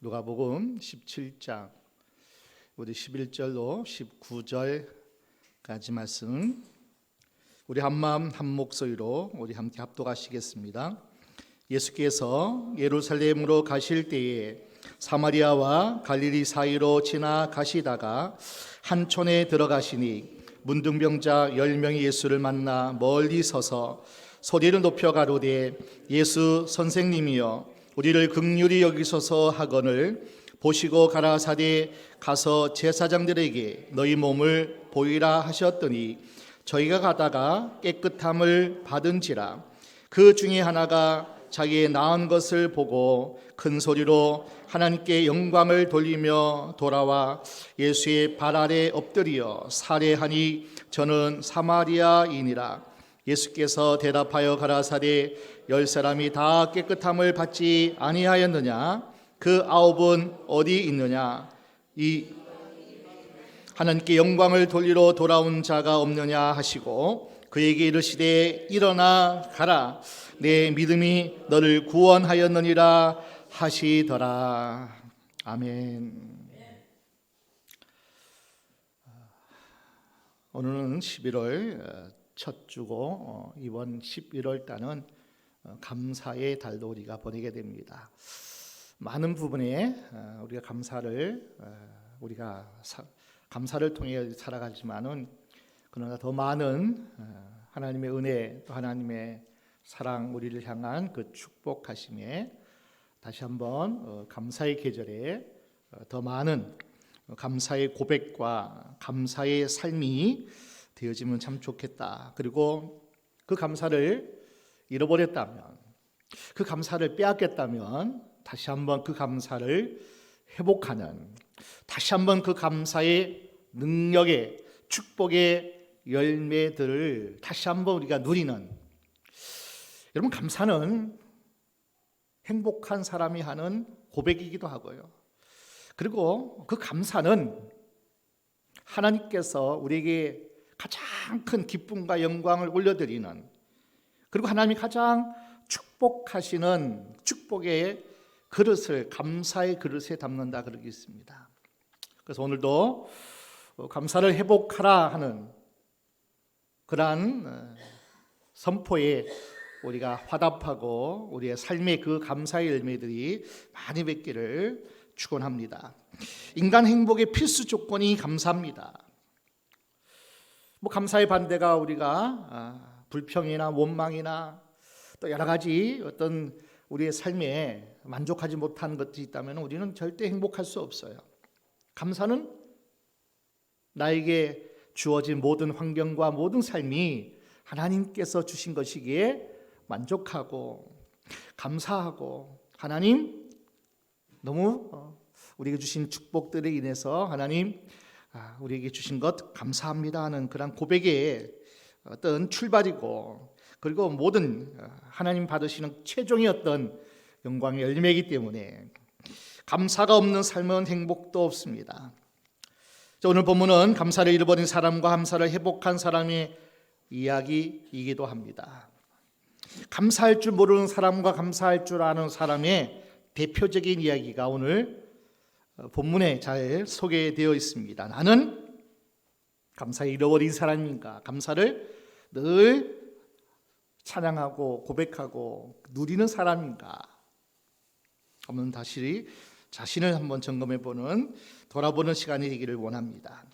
누가복음 17장 우리 11절로 19절까지 말씀 우리 한마음 한 목소리로 우리 함께 합독하시겠습니다. 예수께서 예루살렘으로 가실 때에 사마리아와 갈릴리 사이로 지나가시다가 한 촌에 들어가시니 문둥병자 10명이 예수를 만나 멀리 서서 소리를 높여 가로되 예수 선생님이여 우리를 긍휼히 여기소서 하거늘 보시고 가라사대 가서 제사장들에게 너희 몸을 보이라 하셨더니 저희가 가다가 깨끗함을 받은지라. 그 중에 하나가 자기의 나은 것을 보고 큰 소리로 하나님께 영광을 돌리며 돌아와 예수의 발 아래 엎드려 살해하니 저는 사마리아인이라. 예수께서 대답하여 가라사대 10사람이 다 깨끗함을 받지 아니하였느냐? 그 9은 어디 있느냐? 이 하나님께 영광을 돌리러 돌아온 자가 없느냐 하시고 그에게 이르시되 일어나 가라, 내 믿음이 너를 구원하였느니라 하시더라. 아멘. 오늘은 11월 첫 주고 이번 11월 달은 감사의 달도 우리가 보내게 됩니다. 많은 부분에 우리가 감사를 통해 살아가지만은 그러나 더 많은 하나님의 은혜 또 하나님의 사랑 우리를 향한 그 축복하심에 다시 한번 감사의 계절에 더 많은 감사의 고백과 감사의 삶이 되어지면 참 좋겠다. 그리고 그 감사를 잃어버렸다면, 그 감사를 빼앗겼다면 다시 한번 그 감사를 회복하는, 다시 한번 그 감사의 능력의 축복의 열매들을 다시 한번 우리가 누리는. 여러분, 감사는 행복한 사람이 하는 고백이기도 하고요. 그리고 그 감사는 하나님께서 우리에게 가장 큰 기쁨과 영광을 올려드리는, 그리고 하나님이 가장 축복하시는 축복의 그릇을, 감사의 그릇에 담는다 그러고 있습니다. 그래서 오늘도 감사를 회복하라 하는 그러한 선포에 우리가 화답하고 우리의 삶의 그 감사의 열매들이 많이 맺기를 축원합니다. 인간 행복의 필수 조건이 감사입니다. 감사의 반대가 우리가 불평이나 원망이나 또 여러 가지 어떤 우리의 삶에 만족하지 못한 것이 있다면 우리는 절대 행복할 수 없어요. 감사는 나에게 주어진 모든 환경과 모든 삶이 하나님께서 주신 것이기에 만족하고 감사하고, 하나님 너무 우리에게 주신 축복들에 인해서 하나님 우리에게 주신 것 감사합니다 하는 그런 고백의 어떤 출발이고, 그리고 모든 하나님 받으시는 최종의 어떤 영광의 열매이기 때문에 감사가 없는 삶은 행복도 없습니다. 오늘 본문은 감사를 잃어버린 사람과 감사를 회복한 사람의 이야기이기도 합니다. 감사할 줄 모르는 사람과 감사할 줄 아는 사람의 대표적인 이야기가 오늘 본문에 잘 소개되어 있습니다. 나는 감사를 잃어버린 사람인가? 감사를 늘 찬양하고 고백하고 누리는 사람인가? 한번 다시 자신을 한번 점검해보는, 돌아보는 시간이 되기를 원합니다.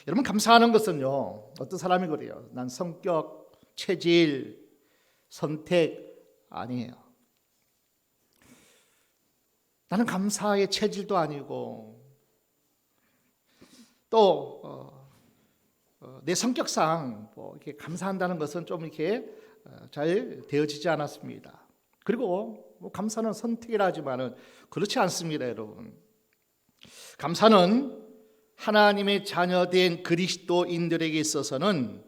여러분, 감사하는 것은요, 어떤 사람이 그래요? 난 성격, 체질, 선택 아니에요. 나는 감사의 체질도 아니고 또 내 성격상 이렇게 감사한다는 것은 좀 이렇게 잘 되어지지 않았습니다. 그리고 감사는 선택이라 하지만은 그렇지 않습니다, 여러분. 감사는 하나님의 자녀된 그리스도인들에게 있어서는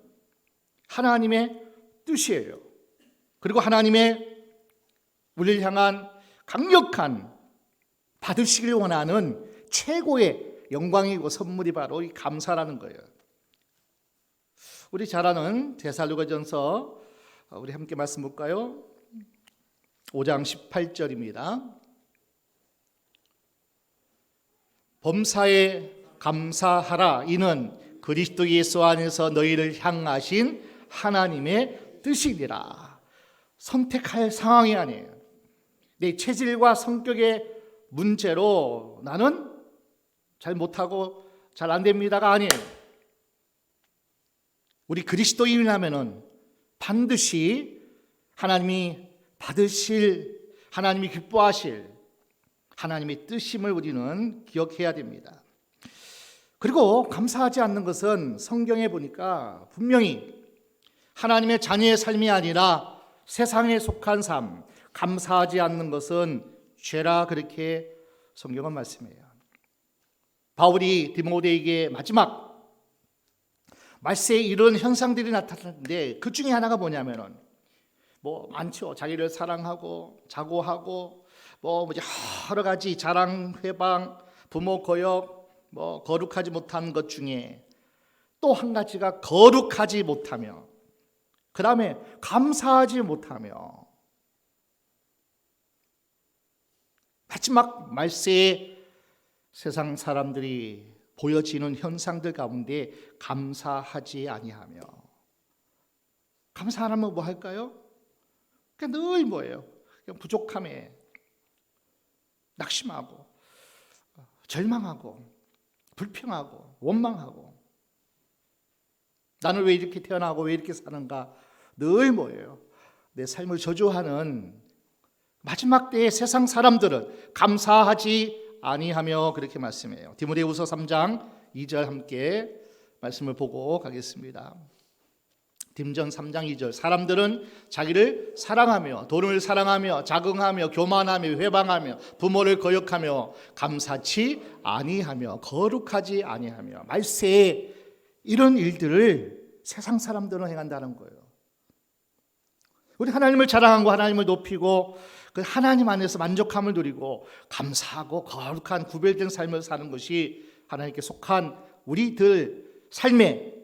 하나님의 뜻이에요. 그리고 하나님의 우리를 향한 강력한, 받으시길 원하는 최고의 영광이고 선물이 바로 이 감사라는 거예요. 우리 잘 아는 데살로니가전서 우리 함께 말씀 볼까요? 5장 18절입니다. 범사에 감사하라. 이는 그리스도 예수 안에서 너희를 향하신 하나님의 뜻이니라. 선택할 상황이 아니에요. 내 체질과 성격의 문제로 나는 잘 못하고 잘 안 됩니다가 아니에요. 우리 그리스도인이라면은 반드시 하나님이 받으실, 하나님이 기뻐하실 하나님의 뜻임을 우리는 기억해야 됩니다. 그리고 감사하지 않는 것은 성경에 보니까 분명히 하나님의 자녀의 삶이 아니라 세상에 속한 삶, 감사하지 않는 것은 죄라, 그렇게 성경은 말씀해요. 바울이 디모데에게 마지막 말세에 이런 현상들이 나타났는데 그 중에 하나가 뭐냐면은 많죠. 자기를 사랑하고 자고하고 여러 가지 자랑, 회방, 부모 거역, 거룩하지 못한 것 중에 또 한 가지가 거룩하지 못하며, 그 다음에 감사하지 못하며, 마지막 말세에 세상 사람들이 보여지는 현상들 가운데 감사하지 아니하며. 감사 안 하면 뭐 할까요? 그냥 늘 뭐예요? 그냥 부족함에 낙심하고 절망하고 불평하고 원망하고, 나는 왜 이렇게 태어나고 왜 이렇게 사는가, 늘 뭐예요? 내 삶을 저주하는 마지막 때의 세상 사람들은 감사하지 아니하며, 그렇게 말씀해요. 디모데후서 3장 2절 함께 말씀을 보고 가겠습니다. 딤전 3장 2절. 사람들은 자기를 사랑하며 돈을 사랑하며 자긍하며 교만하며 회방하며 부모를 거역하며 감사치 아니하며 거룩하지 아니하며. 말세에 이런 일들을 세상 사람들은 행한다는 거예요. 우리 하나님을 자랑하고 하나님을 높이고 그 하나님 안에서 만족함을 누리고 감사하고 거룩한 구별된 삶을 사는 것이 하나님께 속한 우리들 삶의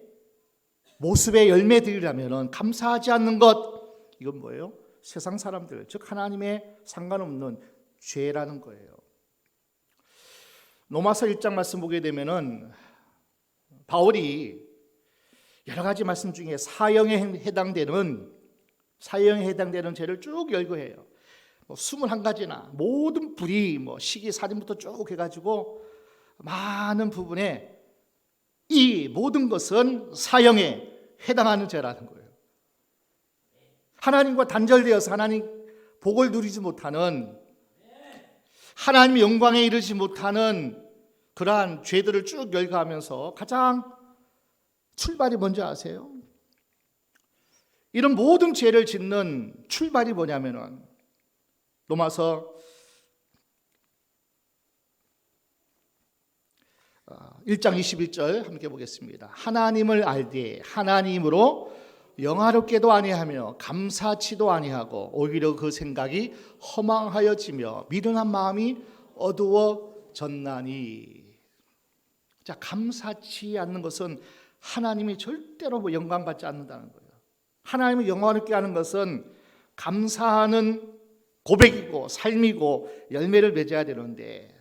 모습의 열매들이라면, 감사하지 않는 것, 이건 뭐예요? 세상 사람들, 즉 하나님의 상관없는 죄라는 거예요. 로마서 1장 말씀 보게 되면은 바울이 여러 가지 말씀 중에 사형에 해당되는 죄를 쭉 열거해요. 21가지나 모든 불의, 시기, 살인부터 쭉 해가지고 많은 부분에 이 모든 것은 사형에 해당하는 죄라는 거예요. 하나님과 단절되어서 하나님 복을 누리지 못하는, 하나님의 영광에 이르지 못하는 그러한 죄들을 쭉 열거하면서 가장 출발이 뭔지 아세요? 이런 모든 죄를 짓는 출발이 뭐냐면은 로마서 1장 21절 함께 보겠습니다. 하나님을 알되 하나님으로 영화롭게도 아니하며 감사치도 아니하고 오히려 그 생각이 허망하여지며 미련한 마음이 어두워졌나니. 자, 감사치 않는 것은 하나님이 절대로 영광받지 않는다는 거예요. 하나님을 영화롭게 하는 것은 감사하는 고백이고 삶이고 열매를 맺어야 되는데,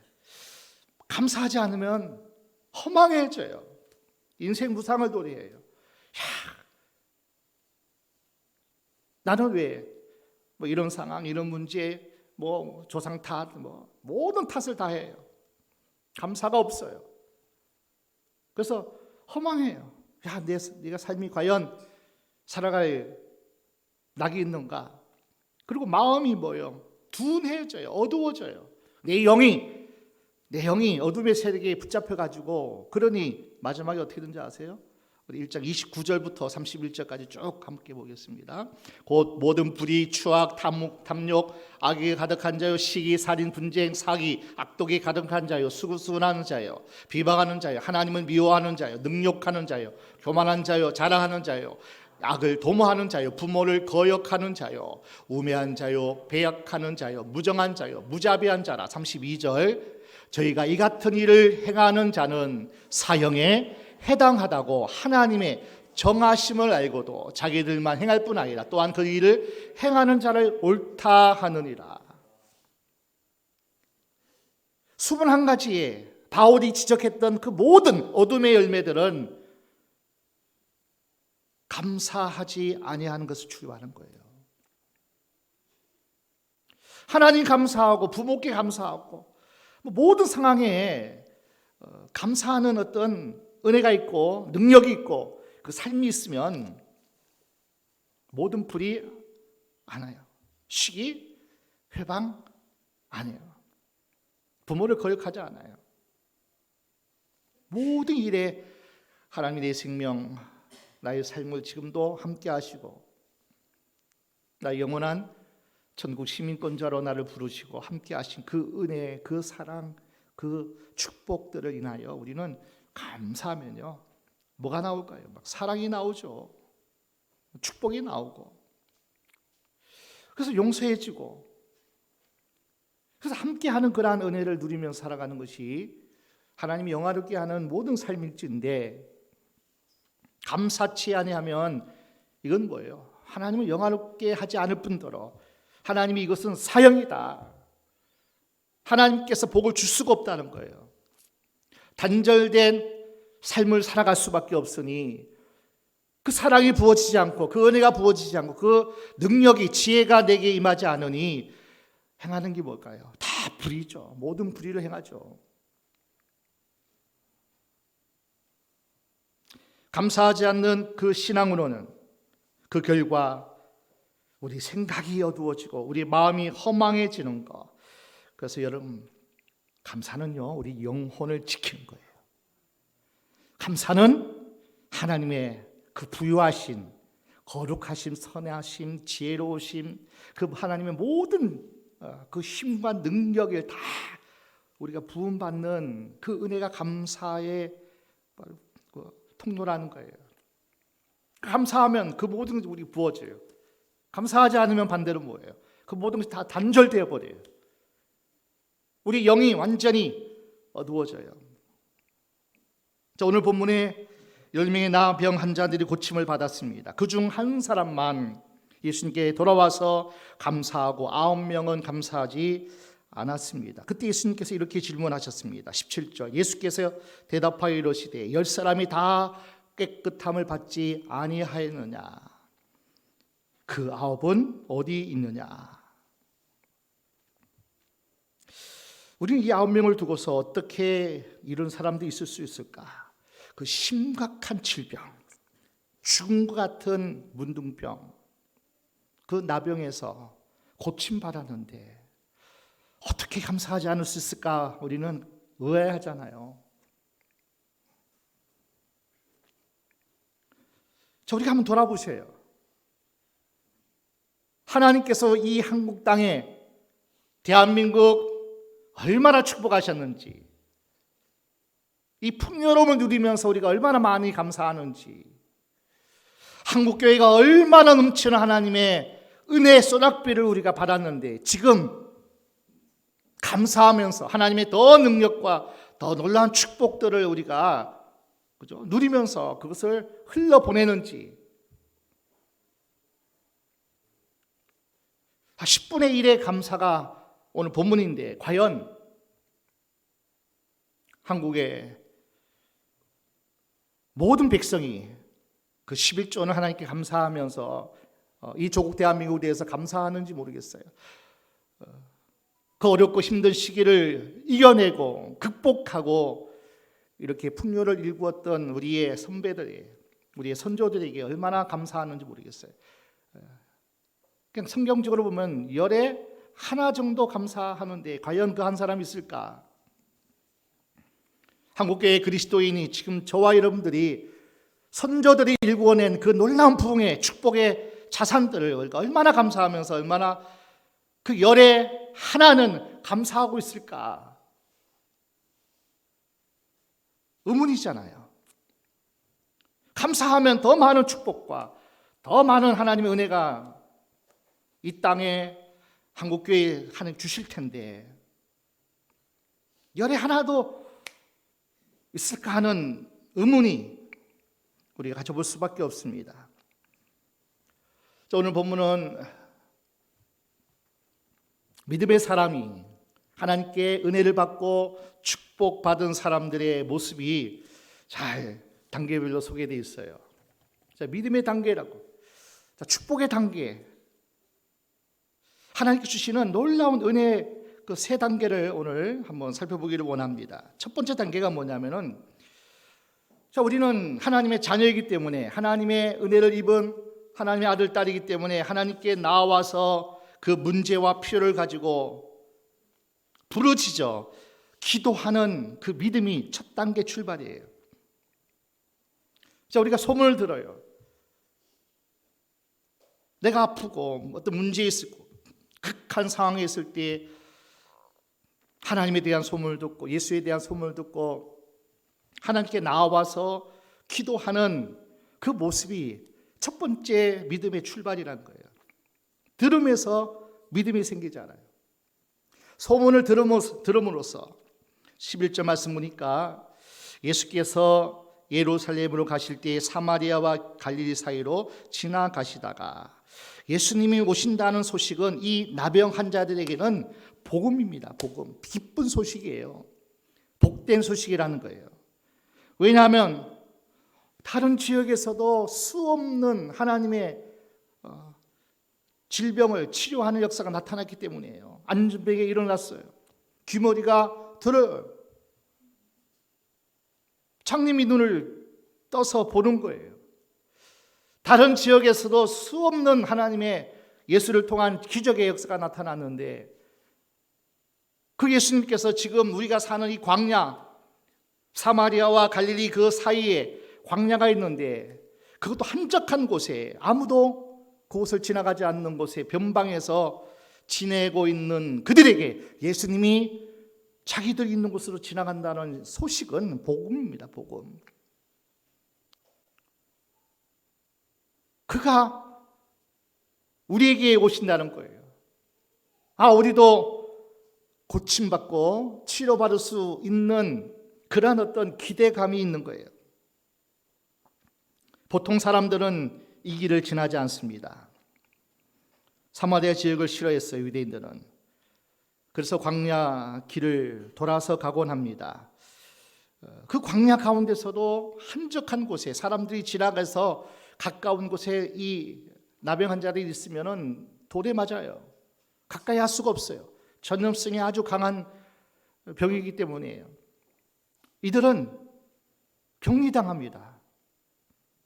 감사하지 않으면 허망해져요. 인생 무상을 도래해요. 나는 왜 이런 상황, 이런 문제, 조상 탓, 모든 탓을 다 해요. 감사가 없어요. 그래서 허망해요. 네가 삶이 과연 살아갈 낙이 있는가? 그리고 마음이 둔해져요. 어두워져요. 내 영이 어둠의 세력에 붙잡혀가지고, 그러니 마지막에 어떻게 되는지 아세요? 우리 1장 29절부터 31절까지 쭉 함께 보겠습니다. 곧 모든 불의, 추악, 탐욕, 악이 가득한 자요, 시기, 살인, 분쟁, 사기, 악독이 가득한 자요, 수군하는 자요, 비방하는 자요, 하나님을 미워하는 자요, 능욕하는 자요, 교만한 자요, 자랑하는 자요, 악을 도모하는 자요, 부모를 거역하는 자요, 우매한 자요, 배역하는 자요, 무정한 자요, 무자비한 자라. 32절. 저희가 이 같은 일을 행하는 자는 사형에 해당하다고 하나님의 정하심을 알고도 자기들만 행할 뿐 아니라 또한 그 일을 행하는 자를 옳다 하느니라. 21가지의 바울이 지적했던 그 모든 어둠의 열매들은 감사하지 아니하는 것을 주요하는 거예요. 하나님 감사하고 부모께 감사하고 모든 상황에 감사하는 어떤 은혜가 있고 능력이 있고 그 삶이 있으면 모든 불이 안 와요. 시기, 회방 안 해요. 부모를 거역하지 않아요. 모든 일에 하나님이 내 생명, 나의 삶을 지금도 함께 하시고 나의 영원한 천국 시민권자로 나를 부르시고 함께 하신 그 은혜, 그 사랑, 그 축복들을 인하여 우리는 감사하면요, 뭐가 나올까요? 막 사랑이 나오죠. 축복이 나오고, 그래서 용서해지고, 그래서 함께하는 그러한 은혜를 누리면서 살아가는 것이 하나님이 영화롭게 하는 모든 삶일지인데, 감사치 아니하면 이건 뭐예요? 하나님을 영화롭게 하지 않을 뿐더러 하나님이 이것은 사형이다, 하나님께서 복을 줄 수가 없다는 거예요. 단절된 삶을 살아갈 수밖에 없으니 그 사랑이 부어지지 않고 그 은혜가 부어지지 않고 그 능력이, 지혜가 내게 임하지 않으니 행하는 게 뭘까요? 다 불의죠. 모든 불의를 행하죠. 감사하지 않는 그 신앙으로는 그 결과 우리 생각이 어두워지고 우리 마음이 허망해지는 것. 그래서 여러분, 감사는요, 우리 영혼을 지키는 거예요. 감사는 하나님의 그 부유하신, 거룩하심, 선하심, 지혜로우심, 그 하나님의 모든 그 힘과 능력을 다 우리가 부음받는 그 은혜가 감사의 통로라는 거예요. 감사하면 그 모든 것이 우리 부어져요. 감사하지 않으면 반대로 뭐예요? 그 모든 것이 다 단절되어 버려요. 우리 영이 완전히 어두워져요. 자, 오늘 본문에 10명의 나병 환자들이 고침을 받았습니다. 그중 한 사람만 예수님께 돌아와서 감사하고 9명은 감사하지 않았습니다. 그때 예수님께서 이렇게 질문하셨습니다. 17절, 예수께서 대답하여 이르시되 10사람이 다 깨끗함을 받지 아니하였느냐? 그 9은 어디 있느냐? 우리는 이 9명을 두고서 어떻게 이런 사람도 있을 수 있을까? 그 심각한 질병, 죽음과 같은 문둥병, 그 나병에서 고침받았는데 어떻게 감사하지 않을 수 있을까? 우리는 의아해하잖아요. 자, 우리가 한번 돌아보세요. 하나님께서 이 한국 땅에, 대한민국 얼마나 축복하셨는지, 이 풍요로움을 누리면서 우리가 얼마나 많이 감사하는지, 한국교회가 얼마나 넘치는 하나님의 은혜의 소낙비를 우리가 받았는데 지금 감사하면서 하나님의 더 능력과 더 놀라운 축복들을 우리가 누리면서 그것을 흘러보내는지, 10분의 1의 감사가 오늘 본문인데 과연 한국의 모든 백성이 그 11조는 하나님께 감사하면서 이 조국 대한민국에 대해서 감사하는지 모르겠어요. 그 어렵고 힘든 시기를 이겨내고 극복하고 이렇게 풍요를 일구었던 우리의 선배들이, 우리의 선조들에게 얼마나 감사하는지 모르겠어요. 그냥 성경적으로 보면 열에 하나 정도 감사하는데 과연 그 한 사람이 있을까? 한국교회 그리스도인이 지금 저와 여러분들이 선조들이 일구어낸 그 놀라운 부흥의 축복의 자산들을 우리가 얼마나 감사하면서 얼마나 그 열에 하나는 감사하고 있을까? 의문이잖아요. 감사하면 더 많은 축복과 더 많은 하나님의 은혜가 이 땅에 한국교회에 하나님 주실 텐데 열에 하나도 있을까 하는 의문이 우리가 가져볼 수밖에 없습니다. 오늘 본문은 믿음의 사람이 하나님께 은혜를 받고 축복받은 사람들의 모습이 잘 단계별로 소개되어 있어요. 자, 믿음의 단계라고. 자, 축복의 단계. 하나님께 주시는 놀라운 은혜 그 세 단계를 오늘 한번 살펴보기를 원합니다. 첫 번째 단계가 뭐냐면은, 자, 우리는 하나님의 자녀이기 때문에, 하나님의 은혜를 입은 하나님의 아들, 딸이기 때문에 하나님께 나와서 그 문제와 필요를 가지고 부르짖어 기도하는 그 믿음이 첫 단계 출발이에요. 자, 우리가 소문을 들어요. 내가 아프고 어떤 문제에 있고 극한 상황에 있을 때 하나님에 대한 소문을 듣고 예수에 대한 소문을 듣고 하나님께 나와서 기도하는 그 모습이 첫 번째 믿음의 출발이라는 거예요. 들음에서 믿음이 생기잖아요. 소문을 들음으로써 11절 말씀 보니까 예수께서 예루살렘으로 가실 때 사마리아와 갈릴리 사이로 지나가시다가, 예수님이 오신다는 소식은 이 나병 환자들에게는 복음입니다. 복음, 기쁜 소식이에요. 복된 소식이라는 거예요. 왜냐하면 다른 지역에서도 수없는 하나님의 질병을 치료하는 역사가 나타났기 때문이에요. 안전병에 일어났어요. 귀머리가 들어요. 장님이 눈을 떠서 보는 거예요. 다른 지역에서도 수없는 하나님의 예수를 통한 기적의 역사가 나타났는데, 그 예수님께서 지금 우리가 사는 이 광야, 사마리아와 갈릴리 그 사이에 광야가 있는데, 그것도 한적한 곳에, 아무도 그곳을 지나가지 않는 곳에 변방에서 지내고 있는 그들에게 예수님이 자기들 있는 곳으로 지나간다는 소식은 복음입니다. 복음. 그가 우리에게 오신다는 거예요. 우리도 고침받고 치료받을 수 있는 그런 어떤 기대감이 있는 거예요. 보통 사람들은 이 길을 지나지 않습니다. 사마리아 지역을 싫어했어요, 유대인들은. 그래서 광야 길을 돌아서 가곤 합니다. 그 광야 가운데서도 한적한 곳에, 사람들이 지나가서 가까운 곳에 이 나병 환자들이 있으면 돌에 맞아요. 가까이 할 수가 없어요. 전염성이 아주 강한 병이기 때문이에요. 이들은 격리당합니다.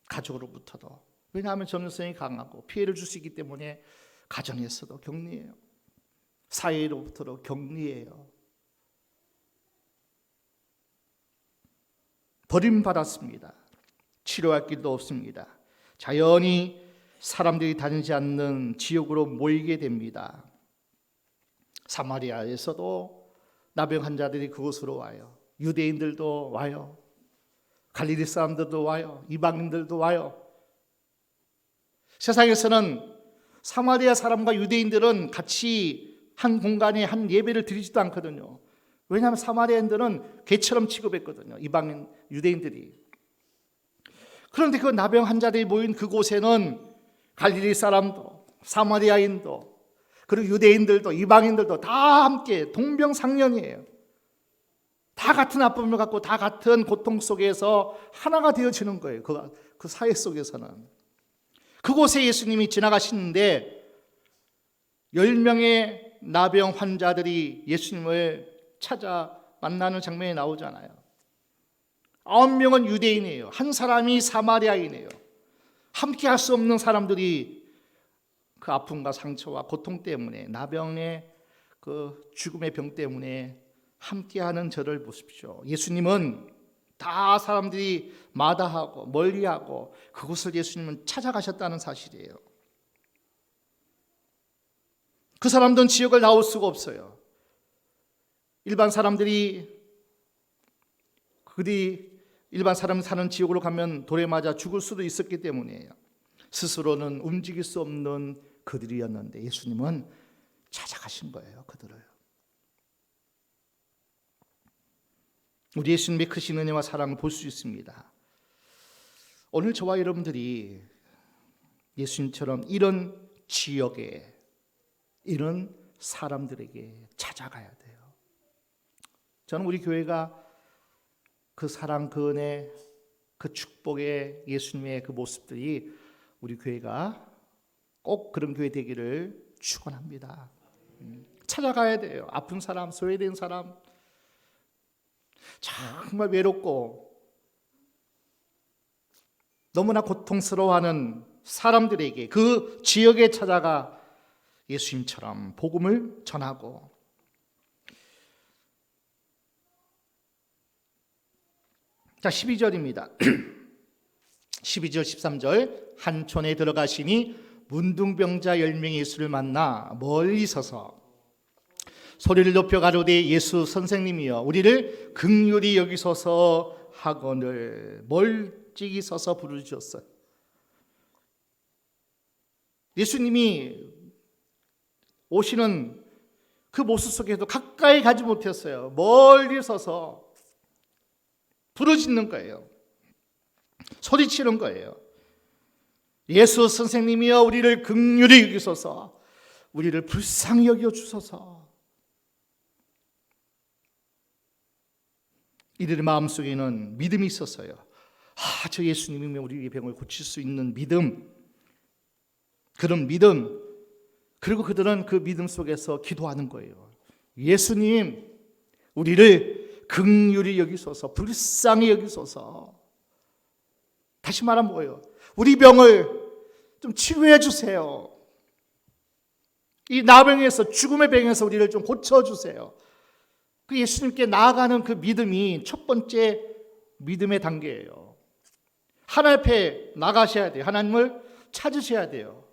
가족으로부터도. 왜냐하면 전염성이 강하고 피해를 줄 수 있기 때문에 가정에서도 격리해요. 사회로부터도 격리해요. 버림받았습니다. 치료할 길도 없습니다. 자연히 사람들이 다니지 않는 지역으로 모이게 됩니다. 사마리아에서도 나병 환자들이 그곳으로 와요. 유대인들도 와요. 갈릴리 사람들도 와요. 이방인들도 와요. 세상에서는 사마리아 사람과 유대인들은 같이 한 공간에 한 예배를 드리지도 않거든요. 왜냐하면 사마리아인들은 개처럼 취급했거든요. 이방인 유대인들이. 그런데 그 나병 환자들이 모인 그곳에는 갈릴리 사람도, 사마리아인도, 그리고 유대인들도, 이방인들도 다 함께 동병상련이에요. 다 같은 아픔을 갖고 다 같은 고통 속에서 하나가 되어지는 거예요. 그 사회 속에서는. 그곳에 예수님이 지나가시는데 10명의 나병 환자들이 예수님을 찾아 만나는 장면이 나오잖아요. 9명은 유대인이에요. 한 사람이 사마리아인이에요. 함께 할 수 없는 사람들이 그 아픔과 상처와 고통 때문에, 나병의 그 죽음의 병 때문에 함께하는 저를 보십시오. 예수님은 다 사람들이 마다하고 멀리하고 그곳을 예수님은 찾아가셨다는 사실이에요. 그 사람들은 지역을 나올 수가 없어요. 일반 사람들이 일반 사람이 사는 지역으로 가면 돌에 맞아 죽을 수도 있었기 때문이에요. 스스로는 움직일 수 없는 그들이었는데 예수님은 찾아가신 거예요. 그들을. 우리 예수님의 크신 은혜와 사랑을 볼 수 있습니다. 오늘 저와 여러분들이 예수님처럼 이런 지역에, 이런 사람들에게 찾아가야 돼요. 저는 우리 교회가 그 사랑, 그 은혜, 그 축복의 예수님의 그 모습들이 우리 교회가 꼭 그런 교회 되기를 축원합니다. 찾아가야 돼요. 아픈 사람, 소외된 사람, 정말 외롭고 너무나 고통스러워하는 사람들에게 그 지역에 찾아가 예수님처럼 복음을 전하고, 자 12절입니다. 12절 13절 한 촌에 들어가시니 문둥병자 10명이 예수를 만나 멀리 서서 소리를 높여 가로되 예수 선생님이여 우리를 긍휼히 여기소서 하거늘 멀찍이 서서 부르셨어요. 예수님이 오시는 그 모습 속에도 가까이 가지 못했어요. 멀리 서서 부르짖는 거예요. 소리치는 거예요. 예수 선생님이여 우리를 긍휼히 여기소서, 우리를 불쌍히 여겨주소서. 이들의 마음속에는 믿음이 있었어요. 저 예수님이면 우리의 병을 고칠 수 있는 믿음, 그런 믿음. 그리고 그들은 그 믿음 속에서 기도하는 거예요. 예수님, 우리를 긍휼히 여기소서, 불쌍히 여기소서. 다시 말하면 뭐예요? 우리 병을 좀 치료해 주세요. 이 나병에서, 죽음의 병에서 우리를 좀 고쳐주세요. 그 예수님께 나아가는 그 믿음이 첫 번째 믿음의 단계예요. 하나님 앞에 나가셔야 돼요. 하나님을 찾으셔야 돼요.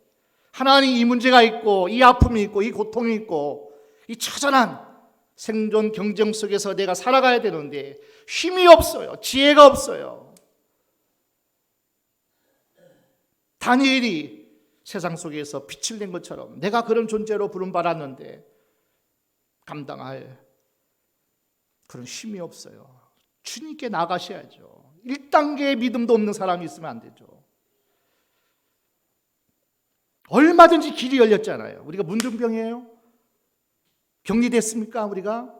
하나님, 이 문제가 있고 이 아픔이 있고 이 고통이 있고 이 처절한 생존 경쟁 속에서 내가 살아가야 되는데 힘이 없어요. 지혜가 없어요. 다니엘이 세상 속에서 빛을 낸 것처럼 내가 그런 존재로 부름받았는데 감당할 그런 힘이 없어요. 주님께 나가셔야죠. 1단계의 믿음도 없는 사람이 있으면 안 되죠. 얼마든지 길이 열렸잖아요. 우리가 문둥병이에요? 격리됐습니까? 우리가?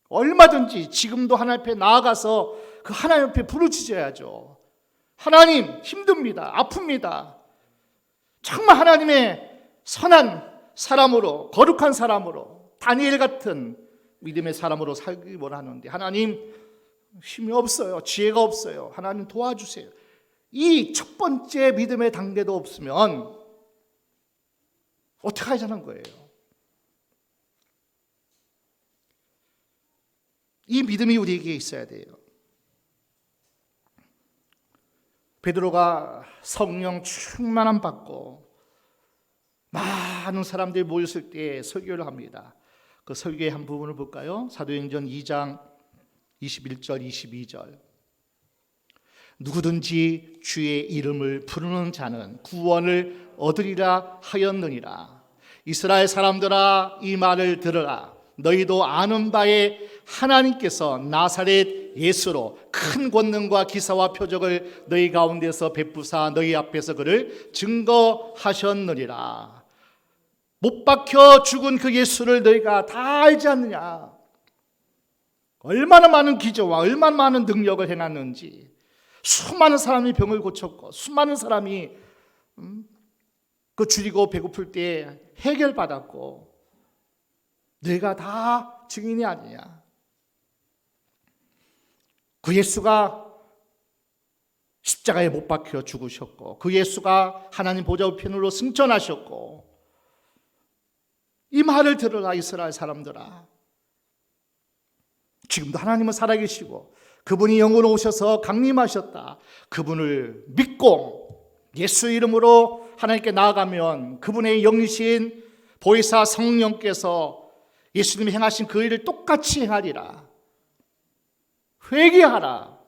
얼마든지 지금도 하나님 앞에 나아가서 그 하나님 앞에 부르짖어야죠. 하나님, 힘듭니다. 아픕니다. 정말 하나님의 선한 사람으로, 거룩한 사람으로, 다니엘 같은 믿음의 사람으로 살기 원하는데 하나님, 힘이 없어요. 지혜가 없어요. 하나님 도와주세요. 이 첫 번째 믿음의 단계도 없으면 어떻게 하자는 거예요? 이 믿음이 우리에게 있어야 돼요. 베드로가 성령 충만함 받고 많은 사람들이 모였을 때 설교를 합니다. 그 설교의 한 부분을 볼까요? 사도행전 2장 21절 22절. 누구든지 주의 이름을 부르는 자는 구원을 얻으리라 하였느니라. 이스라엘 사람들아, 이 말을 들으라. 너희도 아는 바에 하나님께서 나사렛 예수로 큰 권능과 기사와 표적을 너희 가운데서 베푸사 너희 앞에서 그를 증거하셨느니라. 못 박혀 죽은 그 예수를 너희가 다 알지 않느냐. 얼마나 많은 기적과 얼마나 많은 능력을 행했는지, 수많은 사람이 병을 고쳤고 수많은 사람이 그 줄이고 배고플 때 해결받았고, 너희가 다 증인이 아니냐. 그 예수가 십자가에 못 박혀 죽으셨고, 그 예수가 하나님 보좌 우편으로 승천하셨고, 이 말을 들으라 이스라엘 사람들아. 지금도 하나님은 살아계시고 그분이 영으로 오셔서 강림하셨다. 그분을 믿고 예수 이름으로 하나님께 나아가면 그분의 영이신 보혜사 성령께서 예수님이 행하신 그 일을 똑같이 행하리라. 회개하라.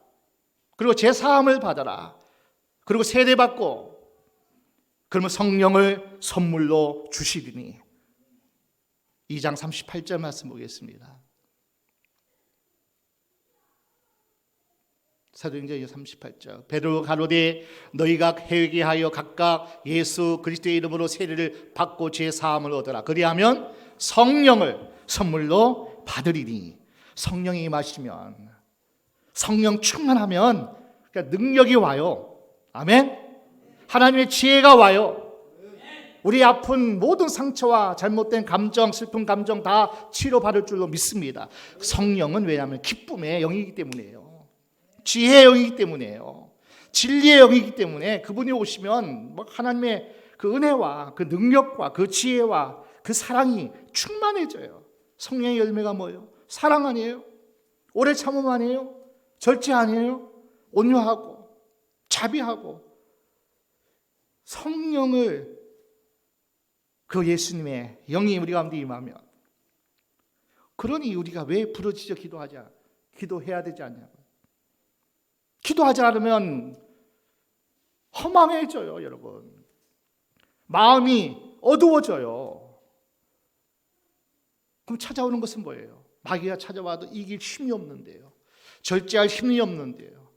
그리고 제사함을 받아라. 그리고 세례받고, 그러면 성령을 선물로 주시리니. 2장 38절 말씀 보겠습니다. 사도행전 38절. 베드로 가로되 너희가 회개하여 각각 예수 그리스도의 이름으로 세례를 받고 죄 사함을 얻으라. 그리하면 성령을 선물로 받으리니. 성령이 임하시면, 성령 충만하면 그러니까 능력이 와요. 아멘. 하나님의 지혜가 와요. 우리 아픈 모든 상처와 잘못된 감정, 슬픈 감정 다 치료받을 줄로 믿습니다. 성령은 왜냐하면 기쁨의 영이기 때문이에요. 지혜의 영이기 때문이에요. 진리의 영이기 때문에 그분이 오시면 하나님의 그 은혜와 그 능력과 그 지혜와 그 사랑이 충만해져요. 성령의 열매가 뭐예요? 사랑 아니에요? 오래 참음 아니에요? 절제 아니에요? 온유하고 자비하고. 성령을, 그 예수님의 영이 우리 가운데 임하면, 그러니 우리가 왜 부르짖어 기도해야 되지 않냐고. 기도하지 않으면 허망해져요, 여러분. 마음이 어두워져요. 그럼 찾아오는 것은 뭐예요? 마귀가 찾아와도 이길 힘이 없는데요. 절제할 힘이 없는데요.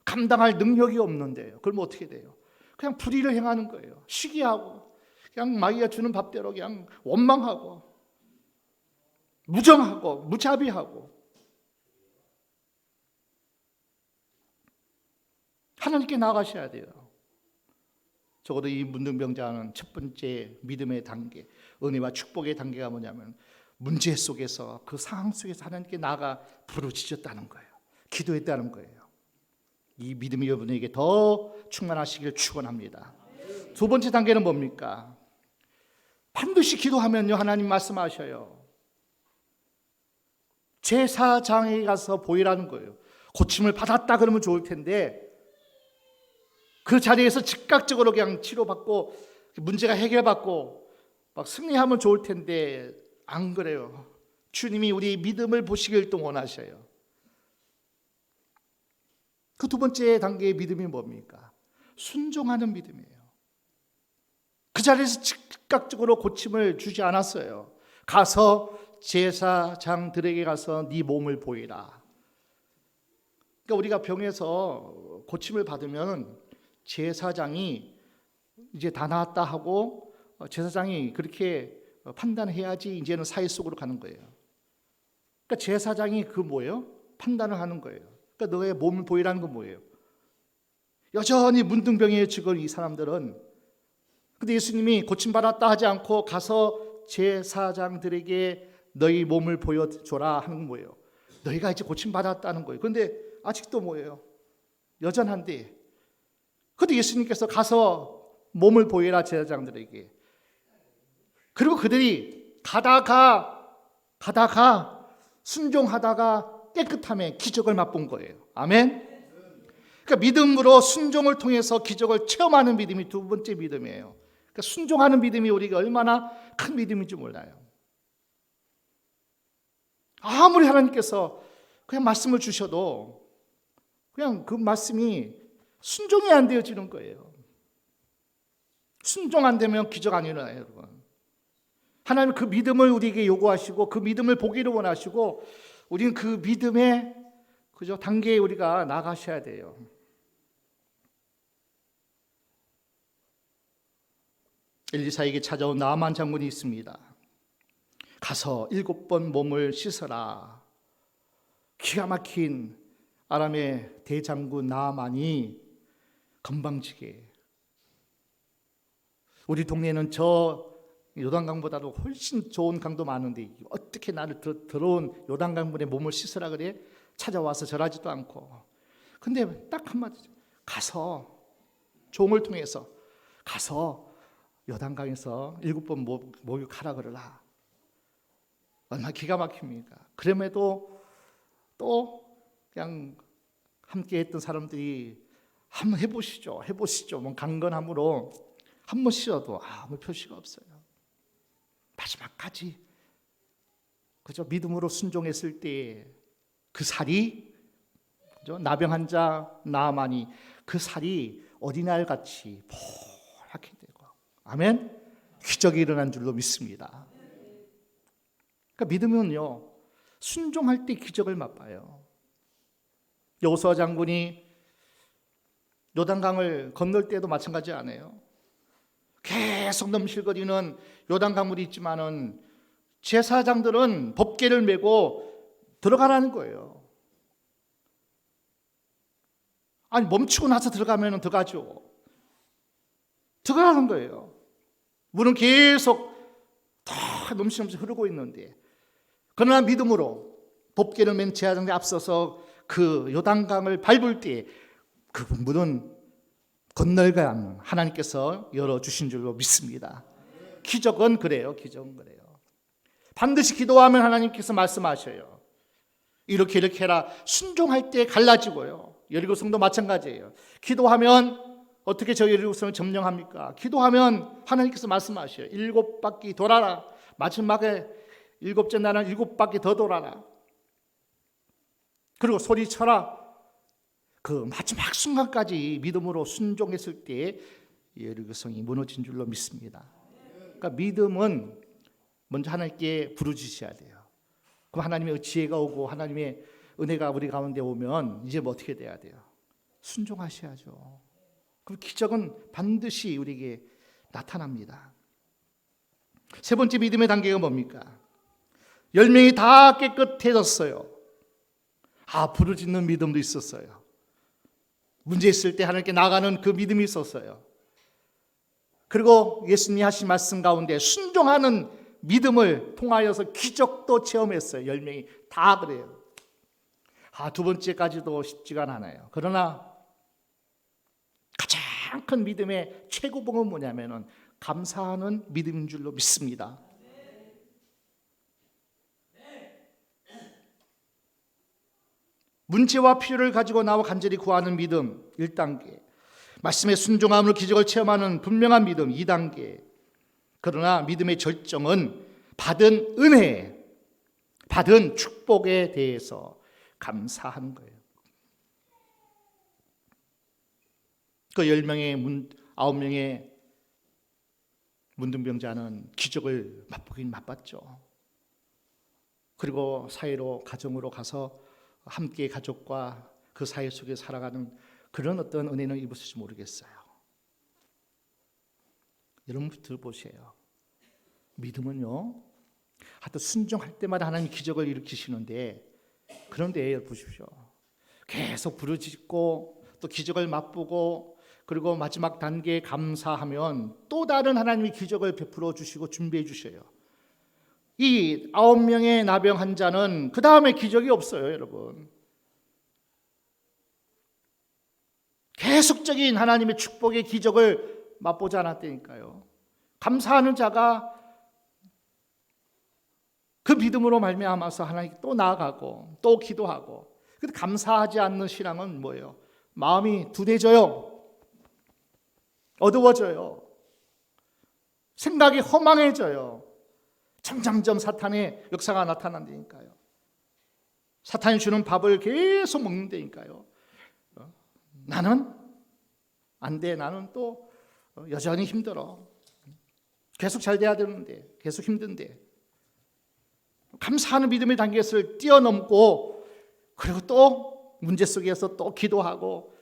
감당할 능력이 없는데요. 그럼 어떻게 돼요? 그냥 불의를 행하는 거예요. 시기하고 그냥 마귀가 주는 밥대로 그냥 원망하고 무정하고 무자비하고. 하나님께 나아가셔야 돼요. 적어도 이 문둥병자는 첫 번째 믿음의 단계, 은혜와 축복의 단계가 뭐냐면 문제 속에서, 그 상황 속에서 하나님께 나아가 부르짖었다는 거예요. 기도했다는 거예요. 이 믿음이 여러분에게 더 충만하시길 축원합니다. 두 번째 단계는 뭡니까? 반드시 기도하면요, 하나님 말씀하셔요. 제사장에 가서 보이라는 거예요. 고침을 받았다 그러면 좋을 텐데 그 자리에서 즉각적으로 그냥 치료받고 문제가 해결받고 막 승리하면 좋을 텐데 안 그래요. 주님이 우리 믿음을 보시길 또 원하셔요. 그 두 번째 단계의 믿음이 뭡니까? 순종하는 믿음이에요. 그 자리에서 즉각적으로 고침을 주지 않았어요. 가서 제사장들에게 가서 네 몸을 보이라. 그러니까 우리가 병에서 고침을 받으면 제사장이 이제 다 나았다 하고 제사장이 그렇게 판단해야지 이제는 사회 속으로 가는 거예요. 그러니까 제사장이 그 뭐예요? 판단을 하는 거예요. 그러니까 너의 몸을 보이라는 건 뭐예요? 여전히 문둥병이에요, 지금 이 사람들은. 근데 예수님이 고침받았다 하지 않고 가서 제사장들에게 너희 몸을 보여줘라 하는 건 뭐예요? 너희가 이제 고침받았다는 거예요. 그런데 아직도 뭐예요? 여전한데. 그런데 예수님께서 가서 몸을 보여라, 제사장들에게. 그리고 그들이 가다가 순종하다가 깨끗함의 기적을 맛본 거예요. 아멘. 그러니까 믿음으로 순종을 통해서 기적을 체험하는 믿음이 두 번째 믿음이에요. 그러니까 순종하는 믿음이 우리가 얼마나 큰 믿음인지 몰라요. 아무리 하나님께서 그냥 말씀을 주셔도 그냥 그 말씀이 순종이 안 되어지는 거예요. 순종 안 되면 기적 안 일어나요, 여러분. 하나님 그 믿음을 우리에게 요구하시고 그 믿음을 보기를 원하시고 우리는 그 믿음의 단계에 우리가 나가셔야 돼요. 엘리사에게 찾아온 나만 장군이 있습니다. 가서 7번 몸을 씻어라. 기가 막힌 아람의 대장군 나만이 건방지게, 우리 동네에는 저 요단강보다도 훨씬 좋은 강도 많은데 어떻게 나를 더러운 요단강물에 몸을 씻으라 그래? 찾아와서 절하지도 않고. 근데 딱 한마디죠. 가서 종을 통해서 가서 요단강에서 7번 목욕하라 그러라. 얼마나 기가 막힙니까? 그럼에도 또 그냥 함께 했던 사람들이 한번 해보시죠. 뭐 강건함으로 한 번 씻어도 아무 표시가 없어요. 마지막까지 그죠? 믿음으로 순종했을 때 그 살이, 그죠? 나병 환자 나아만이 그 살이 어린아이 같이 포랗게 되고, 아멘. 기적이 일어난 줄로 믿습니다. 그러니까 믿음은요, 순종할 때 기적을 맛봐요. 여호수아 장군이 요단강을 건널 때도 마찬가지 아니에요. 계속 넘실거리는 요단강물이 있지만은 제사장들은 법궤를 메고 들어가라는 거예요. 아니 멈추고 나서 들어가면 들어가죠. 들어가라는 거예요. 물은 계속 더 넘치면서 흐르고 있는데, 그러나 믿음으로 법궤를 맨 제사장에 앞서서 그 요단강을 밟을 때 그 물은 건널가야 하는 하나님께서 열어주신 줄로 믿습니다. 기적은 그래요. 기적은 그래요. 반드시 기도하면 하나님께서 말씀하셔요. 이렇게 해라. 순종할 때 갈라지고요. 여리고성도 마찬가지예요. 기도하면 어떻게 저 여리고성을 점령합니까? 기도하면 하나님께서 말씀하셔요. 7바퀴 돌아라. 마지막에 7째 날은 7바퀴 더 돌아라. 그리고 소리쳐라. 그 마지막 순간까지 믿음으로 순종했을 때 여리고성이 무너진 줄로 믿습니다. 그러니까 믿음은 먼저 하나님께 부르짖으셔야 돼요. 그럼 하나님의 지혜가 오고 하나님의 은혜가 우리 가운데 오면 이제 뭐 어떻게 돼야 돼요? 순종하셔야죠. 그럼 기적은 반드시 우리에게 나타납니다. 세 번째 믿음의 단계가 뭡니까? 열명이 다 깨끗해졌어요. 부르짖는 믿음도 있었어요. 문제 있을 때 하나님께 나가는 그 믿음이 있었어요. 그리고 예수님이 하신 말씀 가운데 순종하는 믿음을 통하여서 기적도 체험했어요. 10명이 다 그래요. 두 번째까지도 쉽지가 않아요. 그러나 가장 큰 믿음의 최고봉은 뭐냐면은 감사하는 믿음인 줄로 믿습니다. 문제와 필요를 가지고 나와 간절히 구하는 믿음 1단계, 말씀의 순종함으로 기적을 체험하는 분명한 믿음 2단계. 그러나 믿음의 절정은 받은 은혜, 받은 축복에 대해서 감사하는 거예요. 그 9명의 문둥병자는 기적을 맛보긴 맛봤죠. 그리고 사이로 가정으로 가서 함께 가족과 그 사회 속에 살아가는 그런 어떤 은혜는 입었을지 모르겠어요. 여러분들 보세요. 믿음은요, 하여튼 순종할 때마다 하나님 기적을 일으키시는데, 그런데 보십시오. 계속 부르짖고 또 기적을 맛보고 그리고 마지막 단계에 감사하면 또 다른 하나님의 기적을 베풀어 주시고 준비해 주셔요. 이 9명의 나병 환자는 그 다음에 기적이 없어요, 여러분. 계속적인 하나님의 축복의 기적을 맛보지 않았다니까요. 감사하는 자가 그 믿음으로 말미암아서 하나님께 또 나아가고 또 기도하고. 근데 감사하지 않는 신앙은 뭐예요? 마음이 둔해져요. 어두워져요. 생각이 허망해져요. 점점점 사탄의 역사가 나타난다니까요. 사탄이 주는 밥을 계속 먹는다니까요. 나는 안 돼. 나는 또 여전히 힘들어. 계속 잘 돼야 되는데 계속 힘든데. 감사하는 믿음의 단계를 뛰어넘고 그리고 또 문제 속에서 또 기도하고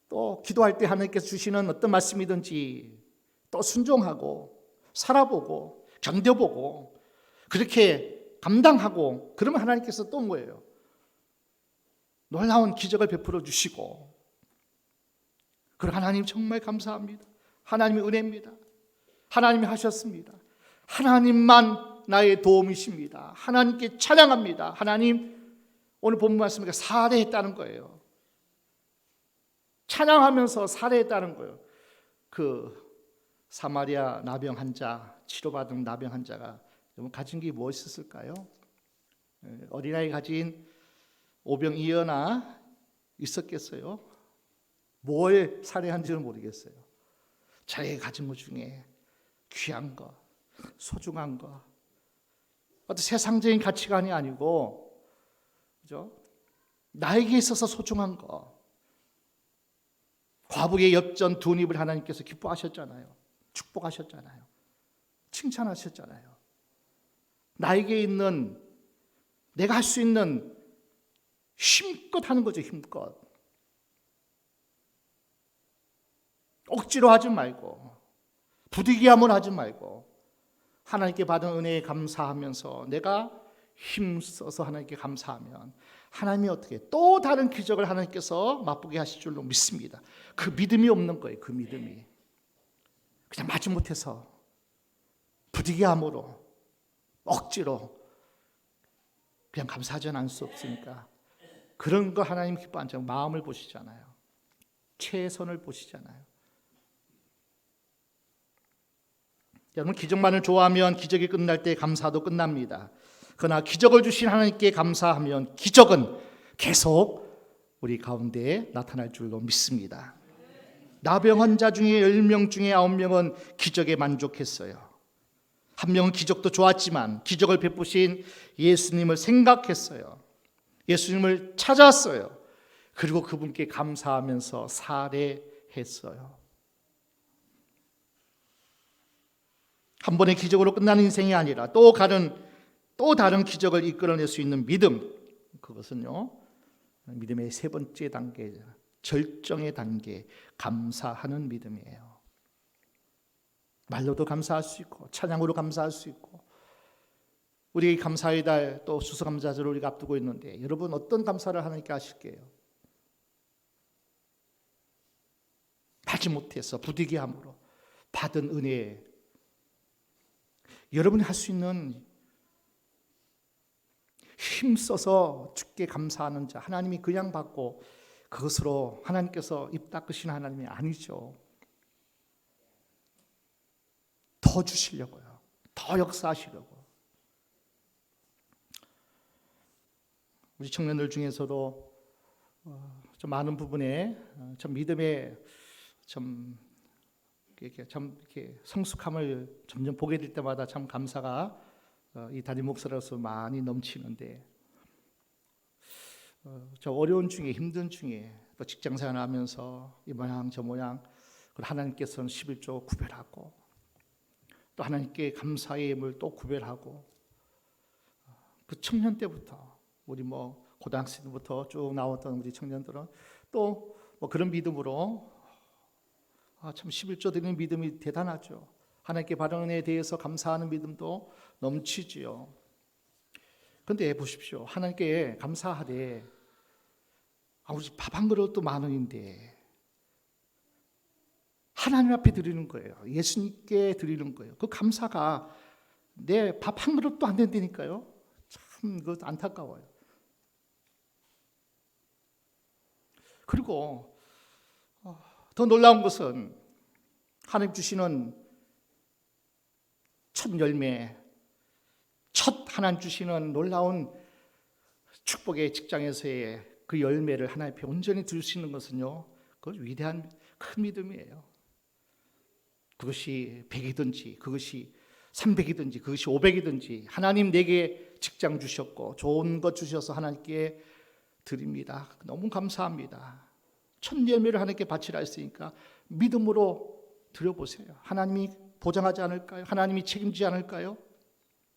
또 기도할 때 하나님께서 주시는 어떤 말씀이든지 또 순종하고 살아보고 견뎌보고 그렇게 감당하고 그러면 하나님께서 또 뭐예요? 놀라운 기적을 베풀어 주시고. 그리고 하나님 정말 감사합니다. 하나님의 은혜입니다. 하나님이 하셨습니다. 하나님만 나의 도움이십니다. 하나님께 찬양합니다. 하나님, 오늘 본문 말씀에 살해했다는 거예요. 찬양하면서 살해했다는 거예요. 그 사마리아 나병 환자, 치료받은 나병 환자가 가진 게 무엇이었을까요? 어린아이 가진 오병이어나 있었겠어요? 뭘 살해한지는 모르겠어요. 자기가 가진 것 중에 귀한 거, 소중한 거, 어떤 세상적인 가치관이 아니고, 그죠? 나에게 있어서 소중한 거. 과부의 엽전 두 입을 하나님께서 기뻐하셨잖아요. 축복하셨잖아요. 칭찬하셨잖아요. 나에게 있는, 내가 할 수 있는 힘껏 하는 거죠, 힘껏. 억지로 하지 말고, 부득이함을 하지 말고, 하나님께 받은 은혜에 감사하면서 내가 힘써서 하나님께 감사하면 하나님이 어떻게 또 다른 기적을 하나님께서 맛보게 하실 줄로 믿습니다. 그 믿음이 없는 거예요. 그 믿음이 그냥 마지못해서 부득이함으로 억지로 그냥 감사하지 않을 수 없으니까 그런 거 하나님 기뻐하지 않고 마음을 보시잖아요. 최선을 보시잖아요. 여러분 기적만을 좋아하면 기적이 끝날 때 감사도 끝납니다. 그러나 기적을 주신 하나님께 감사하면 기적은 계속 우리 가운데 나타날 줄로 믿습니다. 나병 환자 중에 10명 중에 9명은 기적에 만족했어요. 한 명은 기적도 좋았지만 기적을 베푸신 예수님을 생각했어요. 예수님을 찾았어요. 그리고 그분께 감사하면서 살해했어요. 한 번의 기적으로 끝나는 인생이 아니라 또 다른 기적을 이끌어낼 수 있는 믿음, 그것은요 믿음의 세 번째 단계, 절정의 단계, 감사하는 믿음이에요. 말로도 감사할 수 있고 찬양으로 감사할 수 있고 우리 감사의 달 또 수수감사절을 우리가 앞두고 있는데 여러분 어떤 감사를 하나님께 하실게요? 받지 못해서 부득이함으로 받은 은혜에 여러분이 할 수 있는 힘써서 주께 감사하는 자, 하나님이 그냥 받고 그것으로 하나님께서 입 닦으시는 하나님이 아니죠. 더 주시려고요. 더 역사하시려고. 우리 청년들 중에서도 좀 많은 부분에 좀 믿음의 좀 이렇게 성숙함을 점점 보게 될 때마다 참 감사가 이 담임 목사로서 많이 넘치는데 저 어려운 중에 힘든 중에 또 직장생활 하면서 이 모양 저 모양 하나님께서는 11조 구별하고 또 하나님께 감사의 예물 또 구별하고 그 청년 때부터 우리 뭐 고등학생 때부터 쭉 나왔던 우리 청년들은 또 뭐 그런 믿음으로 참 11조 드리는 믿음이 대단하죠. 하나님께 받은 은혜에 대해서 감사하는 믿음도 넘치지요. 그런데 보십시오. 하나님께 감사하되 우리 밥 한 그릇도 10,000원인데 하나님 앞에 드리는 거예요. 예수님께 드리는 거예요. 그 감사가 내 밥 한 그릇도 안 된다니까요. 참 그거 안타까워요. 그리고 더 놀라운 것은 하나님 주시는 첫 열매, 첫 하나님 주시는 놀라운 축복의 직장에서의 그 열매를 하나님 앞에 온전히 드릴 수 있는 것은요, 그건 위대한 큰 믿음이에요. 그것이 100이든지 그것이 300이든지 그것이 500이든지 하나님 내게 직장 주셨고 좋은 것 주셔서 하나님께 드립니다. 너무 감사합니다. 첫 열매를 하나님께 바치라 했으니까 믿음으로 드려보세요. 하나님이 보장하지 않을까요? 하나님이 책임지지 않을까요?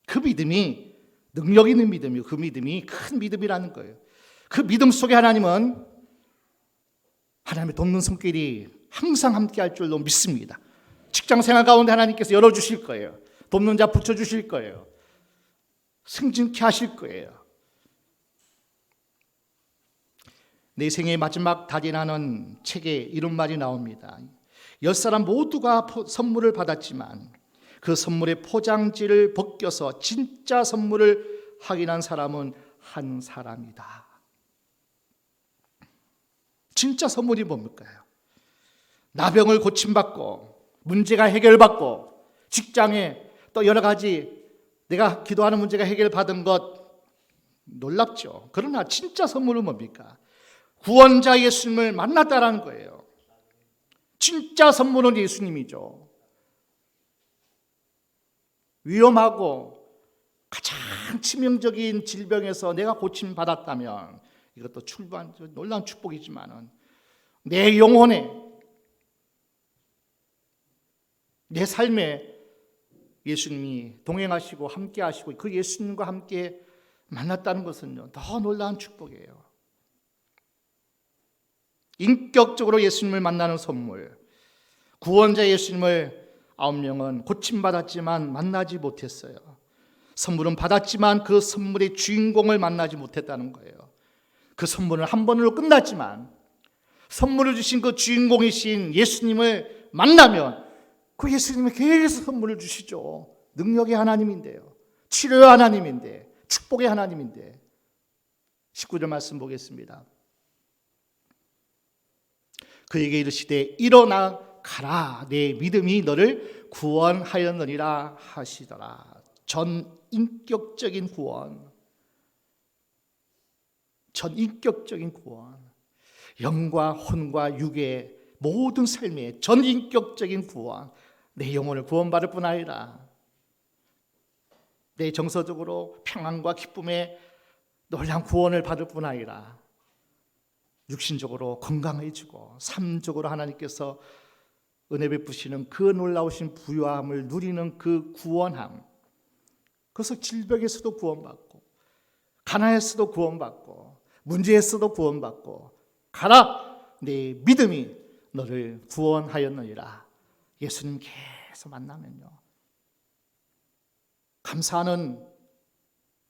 그 믿음이 능력 있는 믿음이요. 그 믿음이 큰 믿음이라는 거예요. 그 믿음 속에 하나님은 하나님의 돕는 손길이 항상 함께 할 줄로 믿습니다. 직장생활 가운데 하나님께서 열어주실 거예요. 돕는 자 붙여주실 거예요. 승진케 하실 거예요. 내 생의 마지막 달이라는 책에 이런 말이 나옵니다. 10사람 모두가 선물을 받았지만 그 선물의 포장지를 벗겨서 진짜 선물을 확인한 사람은 한 사람이다. 진짜 선물이 뭡니까? 나병을 고침받고 문제가 해결받고 직장에 또 여러 가지 내가 기도하는 문제가 해결받은 것 놀랍죠. 그러나 진짜 선물은 뭡니까? 구원자 예수님을 만났다라는 거예요. 진짜 선물은 예수님이죠. 위험하고 가장 치명적인 질병에서 내가 고침받았다면 이것도 놀라운 축복이지만 내 영혼에 내 삶에 예수님이 동행하시고 함께 하시고 그 예수님과 함께 만났다는 것은요 더 놀라운 축복이에요. 인격적으로 예수님을 만나는 선물, 구원자 예수님을 9명은 고침받았지만 만나지 못했어요. 선물은 받았지만 그 선물의 주인공을 만나지 못했다는 거예요. 그 선물은 한 번으로 끝났지만 선물을 주신 그 주인공이신 예수님을 만나면 그 예수님이 계속 선물을 주시죠. 능력의 하나님인데요, 치료의 하나님인데, 축복의 하나님인데. 19절 말씀 보겠습니다. 그에게 이르시되 일어나 가라, 내 믿음이 너를 구원하였느니라 하시더라. 전인격적인 구원, 전인격적인 구원, 영과 혼과 육의 모든 삶의 전인격적인 구원. 내 영혼을 구원받을 뿐 아니라 내 정서적으로 평안과 기쁨에 놀라운 구원을 받을 뿐 아니라 육신적으로 건강해지고 삶적으로 하나님께서 은혜 베푸시는 그 놀라우신 부유함을 누리는 그 구원함, 그래서 질병에서도 구원받고 가난에서도 구원받고 문제에서도 구원받고 가라, 내 믿음이 너를 구원하였느니라. 예수님 계속 만나면요, 감사하는,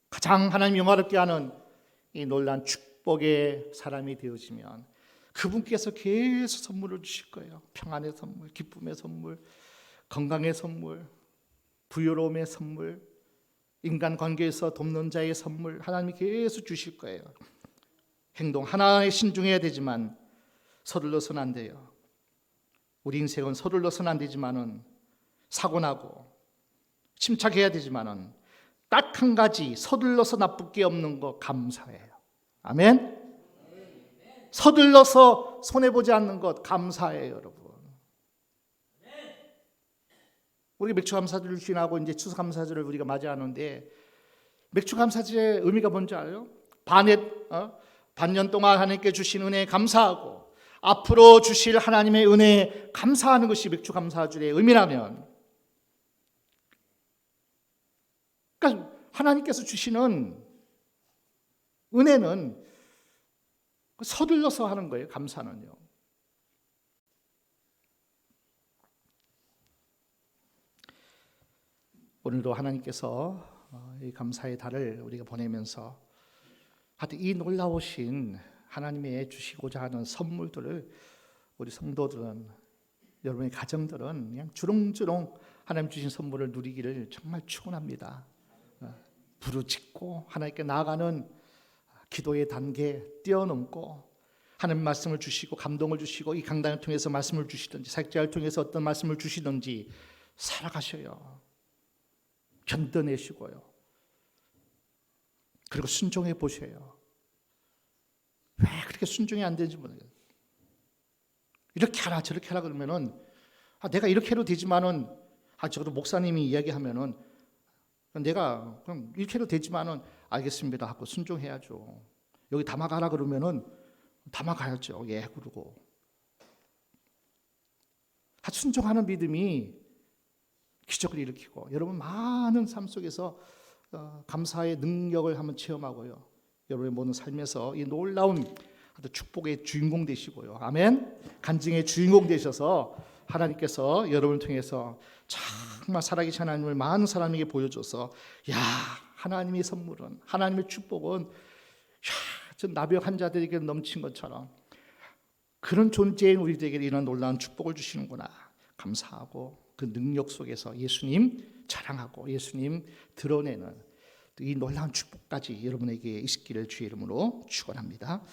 가장 하나님 영화롭게 하는 이 놀라운 축복의 사람이 되어지면 그분께서 계속 선물을 주실 거예요. 평안의 선물, 기쁨의 선물, 건강의 선물, 부유로움의 선물, 인간관계에서 돕는 자의 선물, 하나님이 계속 주실 거예요. 행동 하나에 신중해야 되지만 서둘러서는 안 돼요. 우리 인생은 서둘러서는 안 되지만은, 사고나고 침착해야 되지만은, 딱 한 가지 서둘러서 나쁠 게 없는 거, 감사해요. 아멘. 서둘러서 손해보지 않는 것, 감사해요, 여러분. 우리 맥주감사절 지나고 이제 추수감사절을 우리가 맞이하는데, 맥주감사절의 의미가 뭔지 알아요? 반년 동안 하나님께 주신 은혜에 감사하고 앞으로 주실 하나님의 은혜에 감사하는 것이 맥주감사절의 의미라면, 그러니까 하나님께서 주시는 은혜는 서둘러서 하는 거예요. 감사는요. 오늘도 하나님께서 이 감사의 달을 우리가 보내면서 하여튼 이 놀라우신 하나님의 주시고자 하는 선물들을 우리 성도들은, 여러분의 가정들은 그냥 주렁주렁 하나님 주신 선물을 누리기를 정말 축원합니다. 부르짖고 하나님께 나아가는 기도의 단계 뛰어넘고 하나님 말씀을 주시고 감동을 주시고 이 강단을 통해서 말씀을 주시든지 사역자를 통해서 어떤 말씀을 주시든지 살아가셔요. 견뎌내시고요. 그리고 순종해 보셔요. 왜 그렇게 순종이 안 되는지 모르겠어요. 이렇게 하라 저렇게 하라 그러면은 내가 이렇게 해도 되지만은 적어도 목사님이 이야기하면은 내가 그럼 이렇게 해도 되지만은 알겠습니다 하고 순종해야죠. 여기 담아가라 그러면은 담아가야죠. 예 그러고 순종하는 믿음이 기적을 일으키고, 여러분 많은 삶 속에서 감사의 능력을 한번 체험하고요, 여러분의 모든 삶에서 이 놀라운 축복의 주인공 되시고요, 아멘. 간증의 주인공 되셔서 하나님께서 여러분을 통해서 정말 살아계신 하나님을 많은 사람에게 보여줘서, 야 하나님의 선물은, 하나님의 축복은 저 나병 환자들에게 넘친 것처럼 그런 존재인 우리들에게 이런 놀라운 축복을 주시는구나 감사하고, 그 능력 속에서 예수님 자랑하고 예수님 드러내는 이 놀라운 축복까지 여러분에게 있기를 주의 이름으로 축원합니다.